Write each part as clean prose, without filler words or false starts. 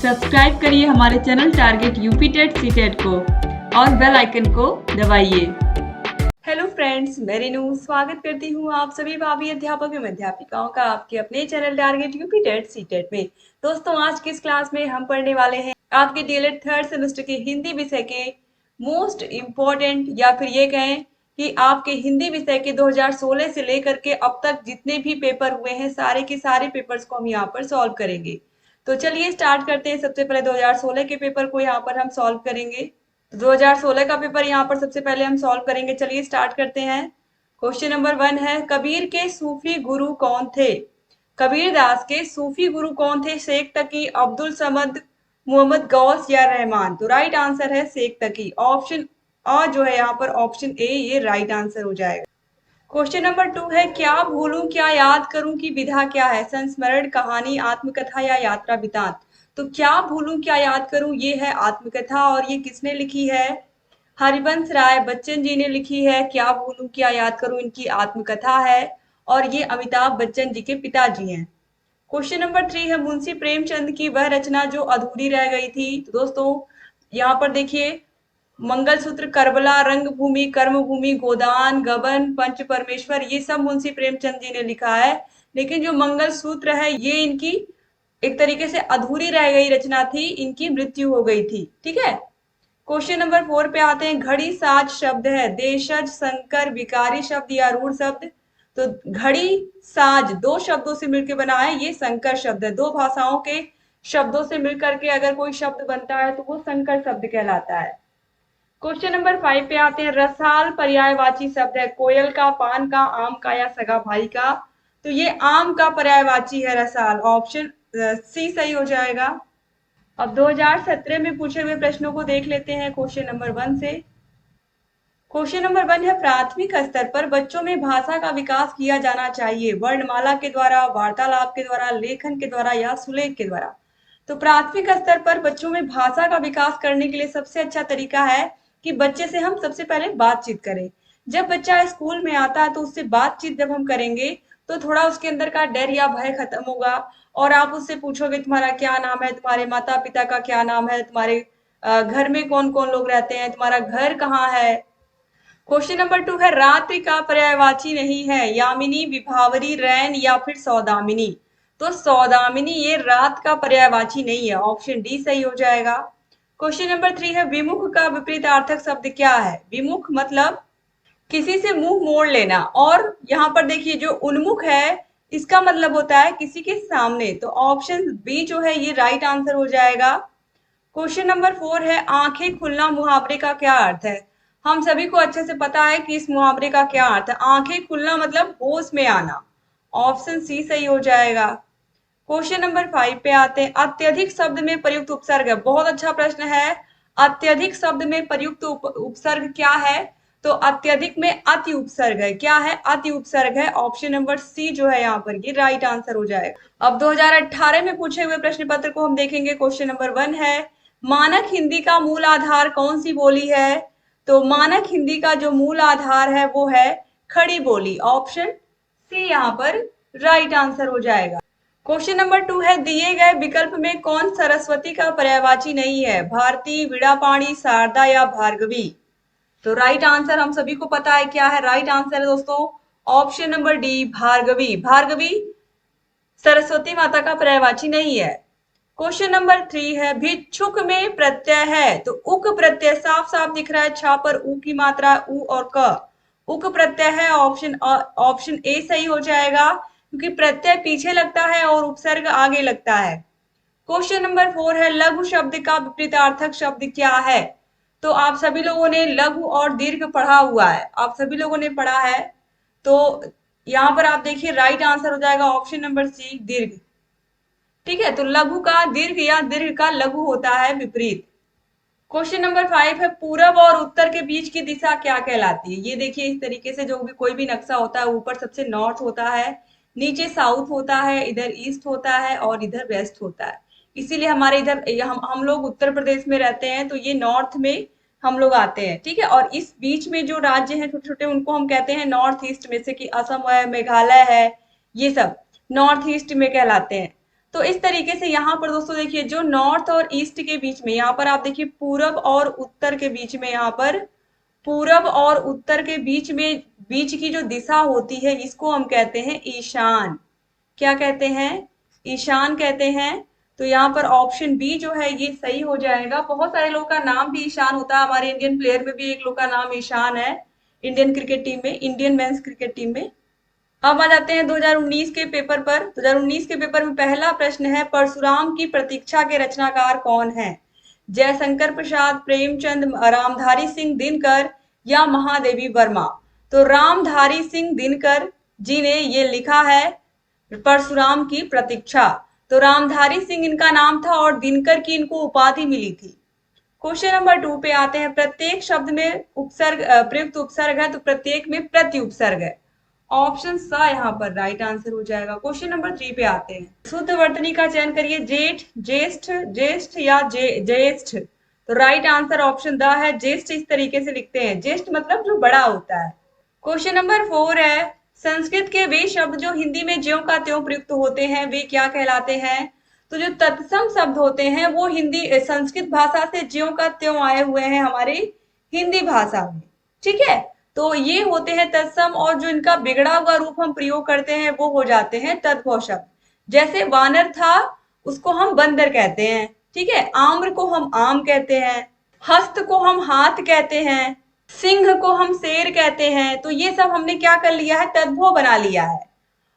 Subscribe करिए हमारे channel target UP TET CTET को और बेल आइकन को दबाइए। हेलो फ्रेंड्स, मैं रेनू स्वागत करती हूँ आप सभी भावी अध्यापक एवं अध्यापिकाओं का आपके अपने channel target UP TET CTET में। दोस्तों, आज की इस क्लास में हम पढ़ने वाले हैं आपके डीएलएड थर्ड सेमेस्टर के हिंदी विषय के मोस्ट इम्पोर्टेंट या फिर ये कहें कि आपके हिंदी विषय के 2016 से लेकर के अब तक जितने भी पेपर हुए हैं सारे के सारे पेपर्स को हम यहाँ पर सॉल्व करेंगे। तो चलिए स्टार्ट करते हैं। सबसे पहले 2016 के पेपर को यहाँ पर हम सॉल्व करेंगे। 2016 का पेपर यहाँ पर सबसे पहले हम सॉल्व करेंगे। चलिए स्टार्ट करते हैं। क्वेश्चन नंबर 1 है, कबीर के सूफी गुरु कौन थे? कबीर दास के सूफी गुरु कौन थे? शेख तकी, अब्दुल समद, मोहम्मद गौस या रहमान? तो राइट आंसर है शेख तकी। ऑप्शन अ जो है यहाँ पर ऑप्शन ए ये राइट आंसर हो जाएगा। क्वेश्चन नंबर 2 है, क्या भूलूं क्या याद करूं की विधा क्या है? संस्मरण, कहानी, आत्मकथा या यात्रा वृतांत? तो क्या भूलूं क्या याद करूं ये है आत्मकथा और ये किसने लिखी है? हरिवंश राय बच्चन जी ने लिखी है। क्या भूलूं क्या याद करूं इनकी आत्मकथा है और ये अमिताभ बच्चन जी के पिताजी हैं। क्वेश्चन नंबर 3 है, मुंशी प्रेमचंद की वह रचना जो अधूरी रह गई थी? तो दोस्तों यहाँ पर देखिए, मंगलसूत्र, करबला, रंगभूमि, कर्मभूमि, गोदान, गबन, पंच परमेश्वर, ये सब मुंशी प्रेमचंद जी ने लिखा है। लेकिन जो मंगलसूत्र है ये इनकी एक तरीके से अधूरी रह गई रचना थी, इनकी मृत्यु हो गई थी। ठीक है। क्वेश्चन नंबर 4 पे आते हैं। घड़ी साज शब्द है, देशज, संकर, विकारी शब्द या रूढ़ शब्द? तो घड़ी साज दो शब्दों से मिलकर बना है, ये संकर शब्द है। दो भाषाओं के शब्दों से मिलकर के अगर कोई शब्द बनता है तो वो संकर शब्द कहलाता है। क्वेश्चन नंबर 5 पे आते हैं। रसाल पर्यायवाची शब्द है, कोयल का, पान का, आम का या सगा भाई का? तो ये आम का पर्यायवाची है रसाल। ऑप्शन सी सही हो जाएगा। अब 2017 में पूछे हुए प्रश्नों को देख लेते हैं क्वेश्चन नंबर 1 से। क्वेश्चन नंबर 1 है, प्राथमिक स्तर पर बच्चों में भाषा का विकास किया जाना चाहिए, वर्णमाला के द्वारा, वार्तालाप के द्वारा, लेखन के द्वारा या सुलेख के द्वारा? तो प्राथमिक स्तर पर बच्चों में भाषा का विकास करने के लिए सबसे अच्छा तरीका है कि बच्चे से हम सबसे पहले बातचीत करें। जब बच्चा स्कूल में आता है तो उससे बातचीत जब हम करेंगे तो थोड़ा उसके अंदर का डर या भय खत्म होगा और आप उससे पूछोगे तुम्हारा क्या नाम है, तुम्हारे माता पिता का क्या नाम है, तुम्हारे घर में कौन कौन लोग रहते हैं, तुम्हारा घर कहाँ है। क्वेश्चन नंबर 2 है, रात्रि का पर्यायवाची नहीं है, यामिनी, विभावरी, रैन या फिर सौदामिनी? तो सौदामिनी ये रात का पर्यायवाची नहीं है। ऑप्शन डी सही हो जाएगा। क्वेश्चन नंबर 3 है, विमुख का विपरीतार्थक शब्द क्या है? विमुख मतलब किसी से मुंह मोड़ लेना, और यहाँ पर देखिए जो उन्मुख है इसका मतलब होता है किसी के सामने। तो ऑप्शन बी जो है ये राइट आंसर हो जाएगा। क्वेश्चन नंबर 4 है, आंखें खुलना मुहावरे का क्या अर्थ है? हम सभी को अच्छे से पता है कि इस मुहावरे का क्या अर्थ है। आंखें खुलना मतलब होश में आना। ऑप्शन सी सही हो जाएगा। क्वेश्चन नंबर 5 पे आते हैं। अत्यधिक शब्द में प्रयुक्त उपसर्ग है, बहुत अच्छा प्रश्न है। अत्यधिक शब्द में प्रयुक्त उपसर्ग क्या है? तो अत्यधिक में अति उपसर्ग है। क्या है? अति उपसर्ग है। ऑप्शन नंबर सी जो है यहाँ पर ये राइट आंसर हो जाएगा। अब 2018 में पूछे हुए प्रश्न पत्र को हम देखेंगे। क्वेश्चन नंबर 1 है, मानक हिंदी का मूल आधार कौन सी बोली है? तो मानक हिंदी का जो मूल आधार है वो है खड़ी बोली। ऑप्शन सी यहाँ पर राइट आंसर हो जाएगा। क्वेश्चन नंबर 2 है, दिए गए विकल्प में कौन सरस्वती का पर्यायवाची नहीं है? भारती, वीणापाणी, शारदा या भार्गवी? तो राइट आंसर हम सभी को पता है क्या है। राइट आंसर है दोस्तों option number D, Bhargavi. Bhargavi Saraswati माता का पर्यायवाची नहीं है। क्वेश्चन नंबर 3 है, भिक्षुक में प्रत्यय है, तो उक प्रत्यय साफ साफ दिख रहा है, छा पर ऊ की मात्रा उ और क, उक प्रत्यय है। ऑप्शन ए सही हो जाएगा क्योंकि प्रत्यय पीछे लगता है और उपसर्ग आगे लगता है। क्वेश्चन नंबर 4 है, लघु शब्द का विपरीतार्थक शब्द क्या है? तो आप सभी लोगों ने लघु और दीर्घ पढ़ा हुआ है, आप सभी लोगों ने पढ़ा है। तो यहाँ पर आप देखिए राइट आंसर हो जाएगा ऑप्शन नंबर सी, दीर्घ। ठीक है, तो लघु का दीर्घ या दीर्घ का लघु होता है विपरीत। क्वेश्चन नंबर 5 है, पूरब और उत्तर के बीच की दिशा क्या कहलाती है? ये देखिए इस तरीके से जो भी कोई भी नक्शा होता है, ऊपर सबसे नॉर्थ होता है, नीचे साउथ होता है, इधर ईस्ट होता है और इधर वेस्ट होता है। इसीलिए हमारे इधर हम लोग उत्तर प्रदेश में रहते हैं तो ये नॉर्थ में हम लोग आते हैं। ठीक है, और इस बीच में जो राज्य हैं छोटे छोटे उनको हम कहते हैं नॉर्थ ईस्ट में से, कि असम है, मेघालय है, ये सब नॉर्थ ईस्ट में कहलाते हैं। तो इस तरीके से यहाँ पर दोस्तों देखिए जो नॉर्थ और ईस्ट के बीच में, यहाँ पर आप देखिए पूरब और उत्तर के बीच में, यहाँ पर पूरब और उत्तर के बीच में बीच की जो दिशा होती है इसको हम कहते हैं ईशान। क्या कहते हैं? ईशान कहते हैं। तो यहाँ पर ऑप्शन बी जो है ये सही हो जाएगा। बहुत सारे लोगों का नाम भी ईशान होता है, हमारे इंडियन प्लेयर में भी एक लोग का नाम ईशान है, इंडियन क्रिकेट टीम में, इंडियन मेंस क्रिकेट टीम में। अब आ जाते हैं 2019 के पेपर पर। 2019 के पेपर में पहला प्रश्न है, परशुराम की प्रतीक्षा के रचनाकार कौन है? जयशंकर प्रसाद, प्रेमचंद, रामधारी सिंह दिनकर या महादेवी वर्मा? तो रामधारी सिंह दिनकर जी ने ये लिखा है परशुराम की प्रतीक्षा। तो रामधारी सिंह इनका नाम था और दिनकर की इनको उपाधि मिली थी। क्वेश्चन नंबर 2 पे आते हैं, प्रत्येक शब्द में उपसर्ग प्रयुक्त उपसर्ग है तो प्रत्येक में प्रति उपसर्ग है। ऑप्शन सा यहाँ पर राइट आंसर हो जाएगा। क्वेश्चन नंबर 3 पे आते हैं, शुद्ध वर्तनी का चयन करिए, जेठ, ज्येष्ठ, ज्येष्ठ या ज्येष्ठ? तो राइट आंसर ऑप्शन द है, ज्येष्ठ इस तरीके से लिखते हैं, ज्येष्ठ मतलब जो बड़ा होता है। क्वेश्चन नंबर 4 है, संस्कृत के वे शब्द जो हिंदी में ज्यों का त्यों प्रयुक्त होते हैं वे क्या कहलाते हैं? तो जो तत्सम शब्द होते हैं वो हिंदी संस्कृत भाषा से ज्यों का त्यों आए हुए हैं हमारी हिंदी भाषा में, ठीक है। तो ये होते हैं तत्सम, और जो इनका बिगड़ा हुआ रूप हम प्रयोग करते हैं वो हो जाते हैं तद्भव शब्द। जैसे वानर था उसको हम बंदर कहते हैं, ठीक है। आम्र को हम आम कहते हैं, हस्त को हम हाथ कहते हैं, सिंह को हम शेर कहते हैं। तो ये सब हमने क्या कर लिया है, तद्भव बना लिया है।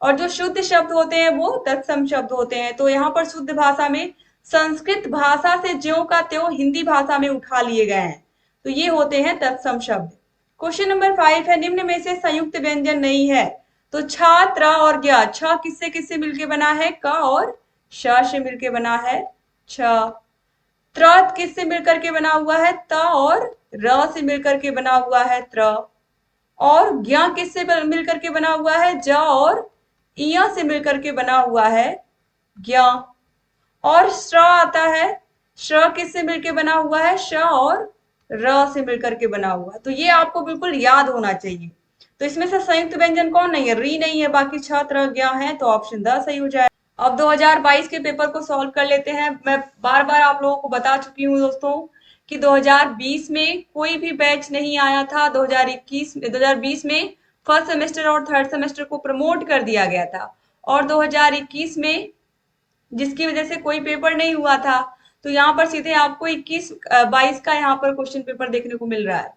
और जो शुद्ध शब्द होते हैं वो तत्सम शब्द होते हैं। तो यहाँ पर शुद्ध भाषा में संस्कृत भाषा से ज्यों का त्यों हिंदी भाषा में उठा लिए गए हैं, तो ये होते हैं तत्सम शब्द। क्वेश्चन नंबर 5 है, निम्न में से संयुक्त व्यंजन नहीं है। तो छ, त्र और ज्ञ, छ किससे किससे मिलके बना है? क और श से मिलके बना है छ। त्र किससे मिलकर के बना हुआ है? त और र से मिलकर के बना हुआ है त्र। और ज्ञ किससे मिलकर के बना हुआ है? ज और इया से मिलकर के बना हुआ है ज्ञ। और श्र आता है, श्र किससे मिलकर बना हुआ है? श और र से मिलकर के बना हुआ है। तो ये आपको बिल्कुल याद होना चाहिए। तो इसमें से संयुक्त व्यंजन कौन नहीं है? री नहीं है, बाकी छ, त्र, ज्ञ है, तो ऑप्शन द सही हो जाए। अब 2022 के पेपर को सॉल्व कर लेते हैं। मैं बार बार आप लोगों को बता चुकी हूँ दोस्तों कि 2020 में कोई भी बैच नहीं आया था। 2020 में फर्स्ट सेमेस्टर और थर्ड सेमेस्टर को प्रमोट कर दिया गया था, और 2021 में जिसकी वजह से कोई पेपर नहीं हुआ था। तो यहाँ पर सीधे आपको 21-22 का यहाँ पर क्वेश्चन पेपर देखने को मिल रहा है।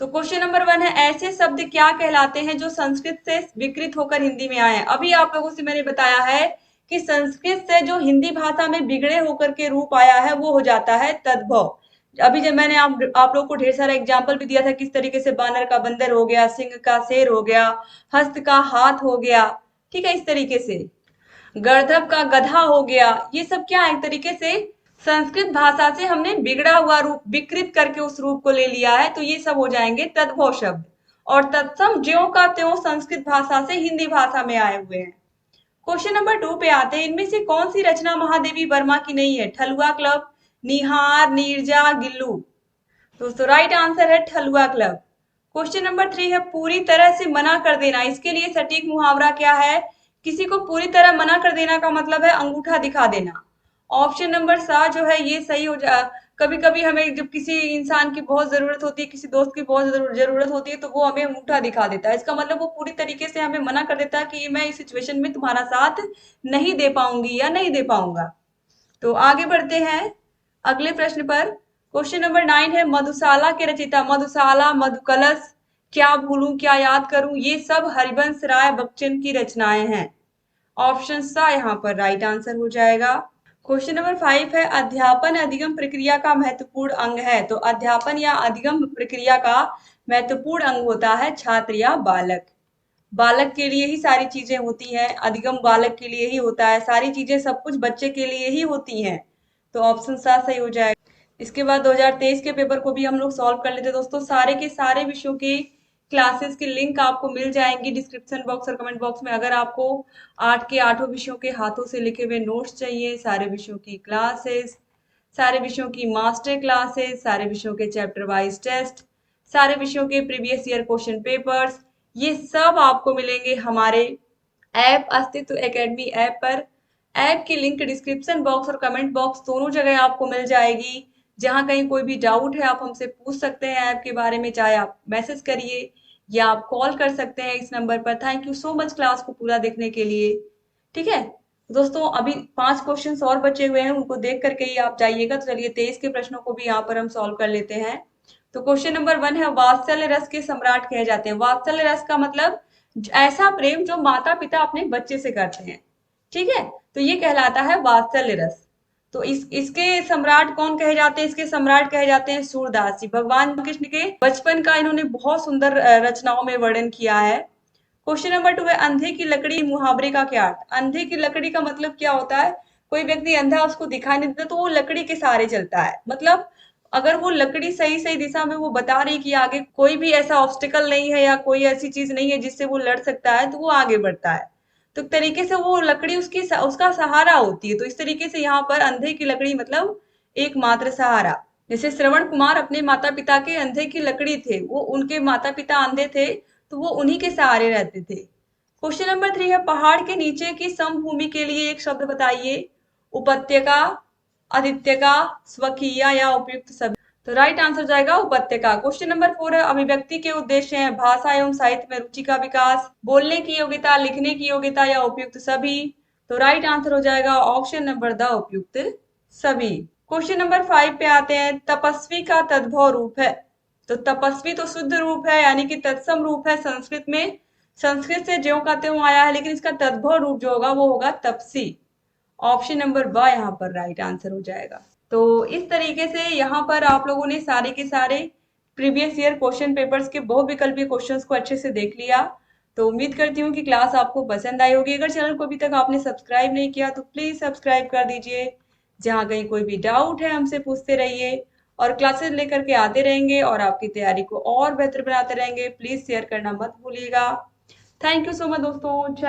तो क्वेश्चन नंबर 1 है, ऐसे शब्द क्या कहलाते हैं जो संस्कृत से विकृत होकर हिंदी में आए हैं? अभी आप लोगों से मैंने बताया है कि संस्कृत से जो हिंदी भाषा में बिगड़े होकर के रूप आया है वो हो जाता है तद्भव। अभी जब मैंने आप लोग को ढेर सारा एग्जाम्पल भी दिया था, किस तरीके से बानर का बंदर हो गया, सिंह का शेर हो गया, हस्त का हाथ हो गया, ठीक है, इस तरीके से गर्दभ का गधा हो गया। ये सब क्या है? एक तरीके से संस्कृत भाषा से हमने बिगड़ा हुआ रूप विकृत करके उस रूप को ले लिया है, तो ये सब हो जाएंगे तद्भव शब्द। और तत्सम ज्यों का त्यों संस्कृत भाषा से हिंदी भाषा में आए हुए हैं। क्वेश्चन नंबर 2 पे आते हैं, इनमें से कौन सी रचना महादेवी वर्मा की नहीं है? ठलुआ क्लब, निहार, नीरजा, गिल्लू? दोस्तों राइट आंसर है ठलुआ क्लब। क्वेश्चन नंबर 3 है, पूरी तरह से मना कर देना, इसके लिए सटीक मुहावरा क्या है? किसी को पूरी तरह मना कर देना का मतलब है अंगूठा दिखा देना। ऑप्शन नंबर सा जो है ये सही हो जा। कभी कभी हमें जब किसी इंसान की बहुत जरूरत होती है, किसी दोस्त की बहुत जरूरत होती है, तो वो हमें अंगूठा दिखा देता है। इसका मतलब वो पूरी तरीके से हमें मना कर देता है कि मैं इस सिचुएशन में तुम्हारा साथ नहीं दे पाऊंगी या नहीं दे पाऊंगा। तो आगे बढ़ते हैं अगले प्रश्न पर। क्वेश्चन नंबर 9 है, मधुशाला के रचयिता, मधुशाला, मधुकलश, क्या भूलूं क्या याद करूं, ये सब हरिवंश राय बच्चन की रचनाएं हैं। ऑप्शन सा यहाँ पर राइट आंसर हो जाएगा। क्वेश्चन नंबर 5 है, अध्यापन अधिगम प्रक्रिया का महत्वपूर्ण अंग है। तो अध्यापन या अधिगम प्रक्रिया का महत्वपूर्ण अंग होता है छात्र या बालक। बालक के लिए ही सारी चीजें होती हैं, अधिगम बालक के लिए ही होता है, सारी चीजें सब कुछ बच्चे के लिए ही होती हैं। तो ऑप्शन सा सही हो जाएगा। इसके बाद 2023 के पेपर को भी हम लोग सॉल्व कर लेते हैं दोस्तों। सारे के सारे विषयों की क्लासेस की लिंक आपको मिल जाएंगी डिस्क्रिप्शन बॉक्स और कमेंट बॉक्स में। अगर आपको 8 के 8 विषयों के हाथों से लिखे हुए नोट्स चाहिए, सारे विषयों की क्लासेस, सारे विषयों की मास्टर क्लासेस, सारे विषयों के चैप्टर वाइज टेस्ट, सारे विषयों के प्रीवियस ईयर क्वेश्चन पेपर्स, ये सब आपको मिलेंगे हमारे ऐप अस्तित्व एकेडमी ऐप पर। ऐप की लिंक डिस्क्रिप्शन बॉक्स और कमेंट बॉक्स दोनों जगह आपको मिल जाएगी। जहाँ कहीं कोई भी डाउट है आप हमसे पूछ सकते हैं ऐप के बारे में, चाहे आप मैसेज करिए या आप कॉल कर सकते हैं इस नंबर पर। Thank you so much class को पूरा देखने के लिए। ठीक है दोस्तों, अभी 5 क्वेश्चंस और बचे हुए हैं, उनको देख करके ही आप जाइएगा। तो चलिए 23 के प्रश्नों को भी यहाँ पर हम सॉल्व कर लेते हैं। तो क्वेश्चन नंबर 1 है, वात्सल्य रस के सम्राट कहे जाते हैं। वात्सल्य रस का मतलब ऐसा प्रेम जो माता पिता अपने बच्चे से करते हैं। ठीक है, तो ये कहलाता है वात्सल्य रस। तो इसके सम्राट कौन कहे जाते हैं? इसके सम्राट कहे जाते हैं सूरदास जी। भगवान कृष्ण के बचपन का इन्होंने बहुत सुंदर रचनाओं में वर्णन किया है। क्वेश्चन नंबर 2 है, अंधे की लकड़ी मुहावरे का क्या अर्थ? अंधे की लकड़ी का मतलब क्या होता है? कोई व्यक्ति अंधा, उसको दिखाई नहीं देता तो वो लकड़ी के सहारे चलता है। मतलब अगर वो लकड़ी सही सही दिशा में वो बता रही कि आगे कोई भी ऐसा ऑब्स्टिकल नहीं है या कोई ऐसी चीज नहीं है जिससे वो लड़ सकता है, तो वो आगे बढ़ता है। तो एक तरीके से वो लकड़ी उसका सहारा होती है। तो इस तरीके से यहाँ पर अंधे की लकड़ी मतलब एकमात्र सहारा। जैसे श्रवण कुमार अपने माता पिता के अंधे की लकड़ी थे, वो उनके माता पिता अंधे थे तो वो उन्हीं के सहारे रहते थे। क्वेश्चन नंबर 3 है, पहाड़ के नीचे की समभूमि के लिए एक शब्द बताइए। उपत्यका, आदित्यका, स्वकीय या उपयुक्त सभी। तो राइट आंसर जाएगा उपत्यका। क्वेश्चन नंबर 4 है, अभिव्यक्ति के उद्देश्य हैं भाषा एवं साहित्य में रुचि का विकास, बोलने की योग्यता, लिखने की योग्यता या उपयुक्त सभी। तो राइट आंसर हो जाएगा ऑप्शन नंबर द, उपयुक्त सभी। क्वेश्चन नंबर 5 पे आते हैं, तपस्वी का तद्भव रूप है। तो तपस्वी तो शुद्ध रूप है यानी कि तत्सम रूप है संस्कृत में, संस्कृत से ज्यों का त्यों आया है, लेकिन इसका तद्भव रूप जो होगा वो होगा तपसी। ऑप्शन नंबर ब यहाँ पर राइट आंसर हो जाएगा। तो इस तरीके से यहाँ पर आप लोगों ने सारे के सारे प्रीवियस ईयर क्वेश्चन पेपर्स के बहुविकल्पीय क्वेश्चंस को अच्छे से देख लिया। तो उम्मीद करती हूँ कि क्लास आपको पसंद आई होगी। अगर चैनल को अभी तक आपने सब्सक्राइब नहीं किया तो प्लीज सब्सक्राइब कर दीजिए। जहाँ कहीं कोई भी डाउट है हमसे पूछते रहिए और क्लासेस लेकर के आते रहेंगे और आपकी तैयारी को और बेहतर बनाते रहेंगे। प्लीज शेयर करना मत भूलिएगा। थैंक यू सो मच दोस्तों।